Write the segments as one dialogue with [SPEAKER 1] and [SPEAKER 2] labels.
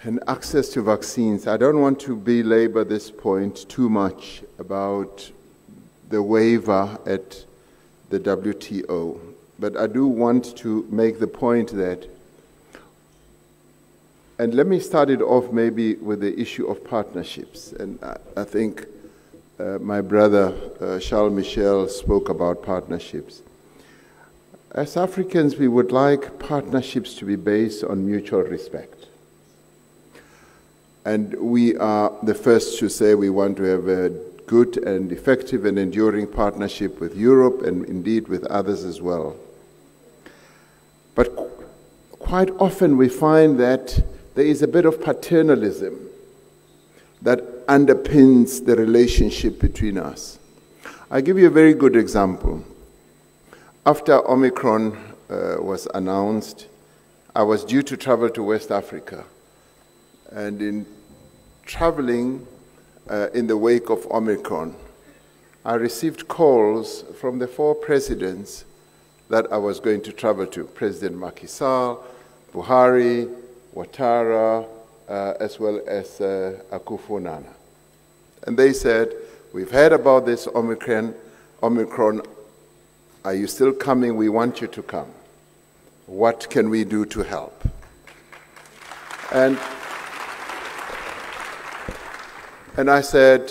[SPEAKER 1] and access to vaccines. I don't want to belabor this point too much about the waiver at the WTO, but I do want to make the point that, and let me start it off maybe with the issue of partnerships. And I think my brother Charles Michel spoke about partnerships. As Africans, we would like partnerships to be based on mutual respect. And we are the first to say we want to have a good and effective and enduring partnership with Europe and indeed with others as well. But quite often we find that there is a bit of paternalism that underpins the relationship between us. I'll give you a very good example. After Omicron was announced, I was due to travel to West Africa. And in traveling in the wake of Omicron, I received calls from the 4 presidents that I was going to travel to, President Macky Sall, Buhari, Ouattara, as well as Akufo-Addo. And they said, we've heard about this Omicron. Are you still coming? We want you to come. What can we do to help? And I said,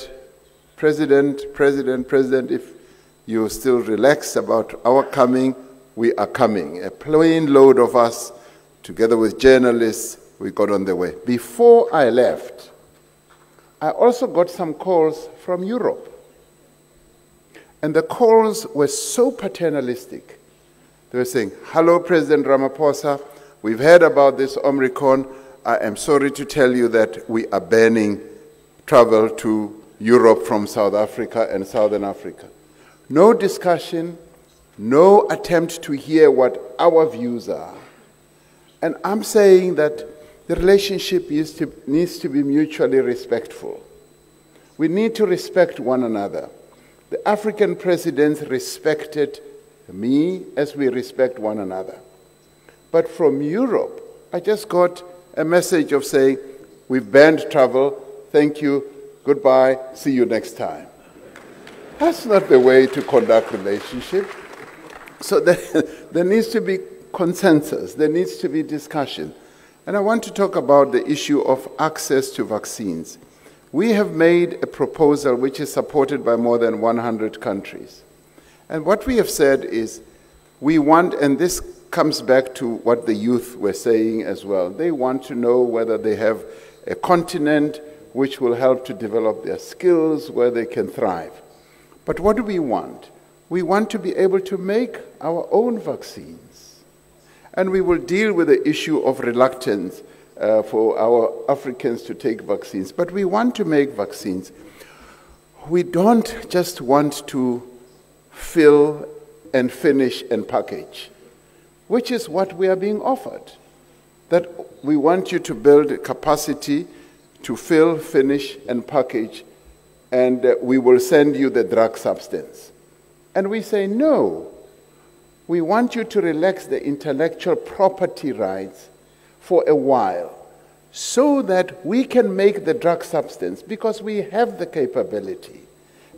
[SPEAKER 1] President, if you're still relaxed about our coming, we are coming. A plane load of us, together with journalists, we got on the way. Before I left, I also got some calls from Europe. And the calls were so paternalistic. They were saying, hello, President Ramaphosa, we've heard about this Omicron. I am sorry to tell you that we are banning travel to Europe from South Africa and Southern Africa. No discussion, no attempt to hear what our views are. And I'm saying that the relationship needs to be mutually respectful. We need to respect one another. The African presidents respected me as we respect one another. But from Europe, I just got a message of saying, we've banned travel, thank you, goodbye, see you next time. That's not the way to conduct relationship. So there needs to be consensus, there needs to be discussion. And I want to talk about the issue of access to vaccines. We have made a proposal which is supported by more than 100 countries. And what we have said is we want, and this comes back to what the youth were saying as well, they want to know whether they have a continent which will help to develop their skills, where they can thrive. But what do we want? We want to be able to make our own vaccines. And we will deal with the issue of reluctance for our Africans to take vaccines. But we want to make vaccines. We don't just want to fill and finish and package, which is what we are being offered. That we want you to build a capacity to fill, finish, and package, and we will send you the drug substance. And we say, no. We want you to relax the intellectual property rights for a while so that we can make the drug substance, because we have the capability.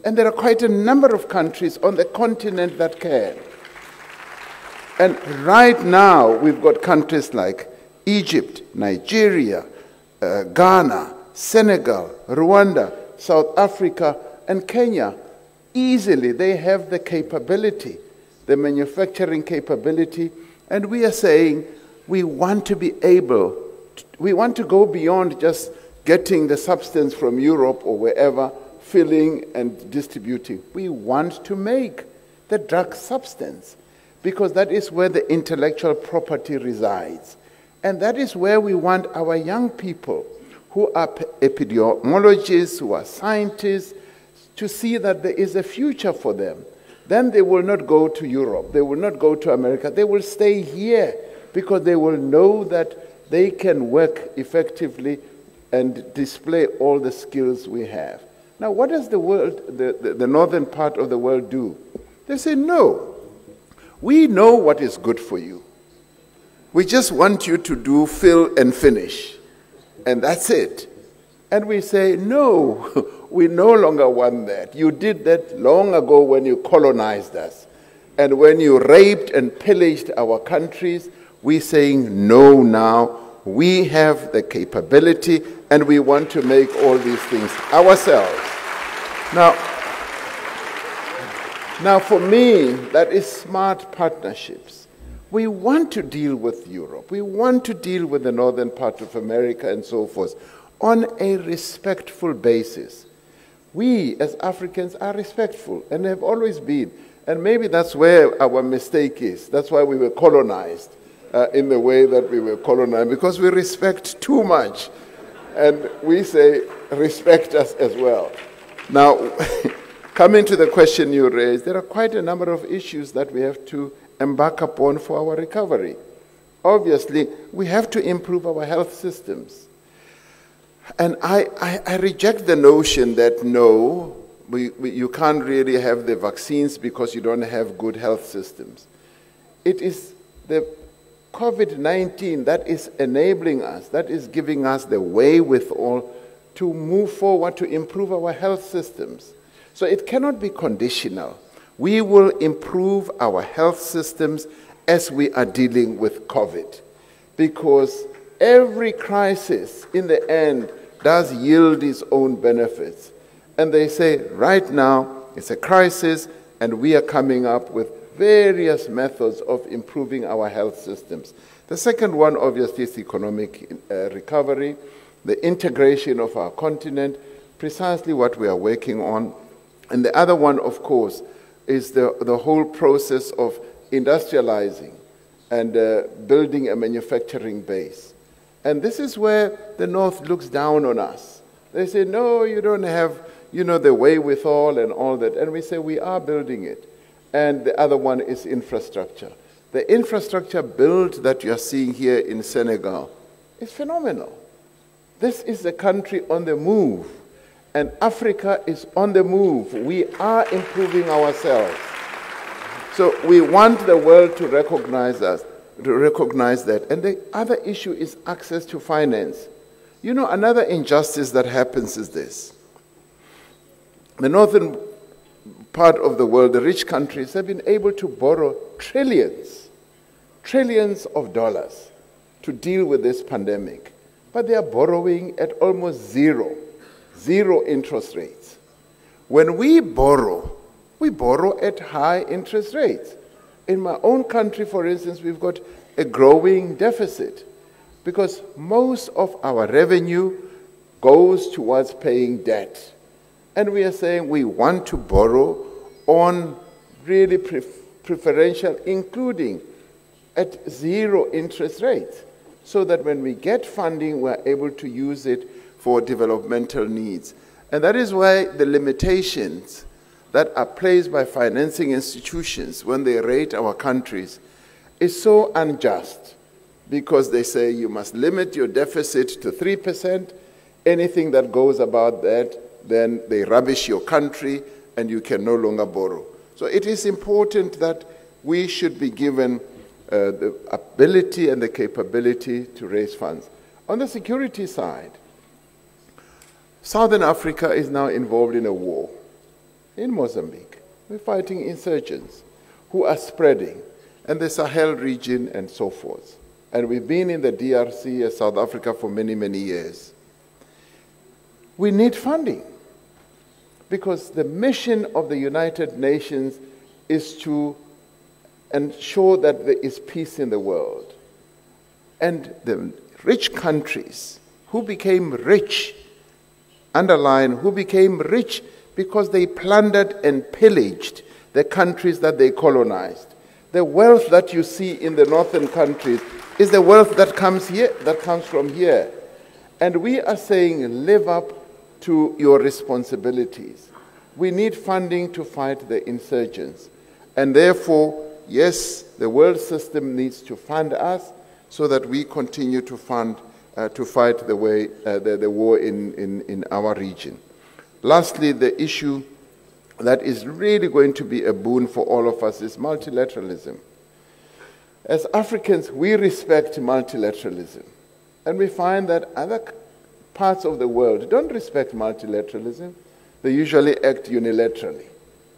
[SPEAKER 1] And there are quite a number of countries on the continent that can. And right now, we've got countries like Egypt, Nigeria, Ghana, Senegal, Rwanda, South Africa, and Kenya. Easily, they have the capability, the manufacturing capability, and we are saying we want to be able, we want to go beyond just getting the substance from Europe or wherever, filling and distributing. We want to make the drug substance, because that is where the intellectual property resides. And that is where we want our young people, who are epidemiologists, who are scientists, to see that there is a future for them. Then they will not go to Europe, they will not go to America, they will stay here, because they will know that they can work effectively and display all the skills we have. Now, what does the world, the northern part of the world do? They say, no, we know what is good for you. We just want you to do fill and finish. and that's it. And we say, no, we no longer want that. You did that long ago when you colonized us. And when you raped and pillaged our countries, we're saying no now. We have the capability and we want to make all these things ourselves. Now for me, that is smart partnerships. We want to deal with Europe. We want to deal with the northern part of America and so forth on a respectful basis. We as Africans are respectful and have always been. And maybe that's where our mistake is. That's why we were colonized in the way that we were colonized, because we respect too much. And we say, respect us as well. Now, coming to the question you raised, there are quite a number of issues that we have to embark upon for our recovery. Obviously, we have to improve our health systems. And I reject the notion that no, you can't really have the vaccines because you don't have good health systems. It is the COVID-19 that is enabling us, that is giving us the wherewithal to move forward to improve our health systems. So it cannot be conditional. We will improve our health systems as we are dealing with COVID, because every crisis in the end does yield its own benefits. And they say, right now, it's a crisis, and we are coming up with various methods of improving our health systems. The second one, obviously, is economic recovery, the integration of our continent, precisely what we are working on. And the other one, of course, is the whole process of industrializing and building a manufacturing base. And this is where the North looks down on us. They say, no, you don't have, the wherewithal and all that. And we say, we are building it. And the other one is infrastructure. The infrastructure build that you are seeing here in Senegal is phenomenal. This is a country on the move. And Africa is on the move. We are improving ourselves. So we want the world to recognize us, to recognize that. And the other issue is access to finance. Another injustice that happens is this. The northern part of the world, the rich countries, have been able to borrow trillions of dollars to deal with this pandemic. But they are borrowing at almost zero interest rates. When we borrow at high interest rates. In my own country, for instance, we've got a growing deficit because most of our revenue goes towards paying debt. And we are saying we want to borrow on really preferential, including at zero interest rates, so that when we get funding, we're able to use it for developmental needs. And that is why the limitations that are placed by financing institutions when they rate our countries is so unjust, because they say you must limit your deficit to 3%. Anything that goes about that, then they rubbish your country and you can no longer borrow. So it is important that we should be given the ability and the capability to raise funds. On the security side, Southern Africa is now involved in a war. In Mozambique, we're fighting insurgents who are spreading, and the Sahel region and so forth. And we've been in the DRC, South Africa, for many, many years. We need funding, because the mission of the United Nations is to ensure that there is peace in the world. And the rich countries who became rich, who became rich because they plundered and pillaged the countries that they colonized. The wealth that you see in the northern countries is the wealth that comes here, that comes from here. And we are saying, live up to your responsibilities. We need funding to fight the insurgents. And therefore, yes, the world system needs to fund us so that we continue to fight the war in our region. Lastly, the issue that is really going to be a boon for all of us is multilateralism. As Africans, we respect multilateralism. And we find that other parts of the world don't respect multilateralism. They usually act unilaterally.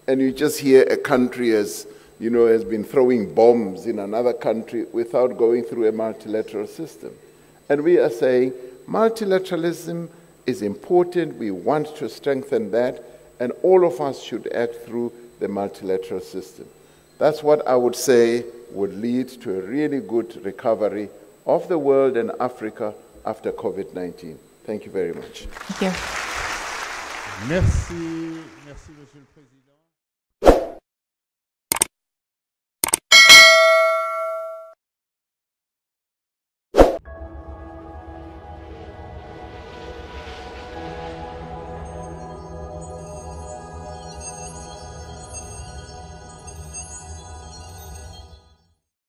[SPEAKER 1] And you just hear a country has been throwing bombs in another country without going through a multilateral system. And we are saying multilateralism is important. We want to strengthen that, and all of us should act through the multilateral system. That's what I would say would lead to a really good recovery of the world and Africa after COVID-19. Thank you very much.
[SPEAKER 2] Thank you.
[SPEAKER 3] Merci, Monsieur le Président.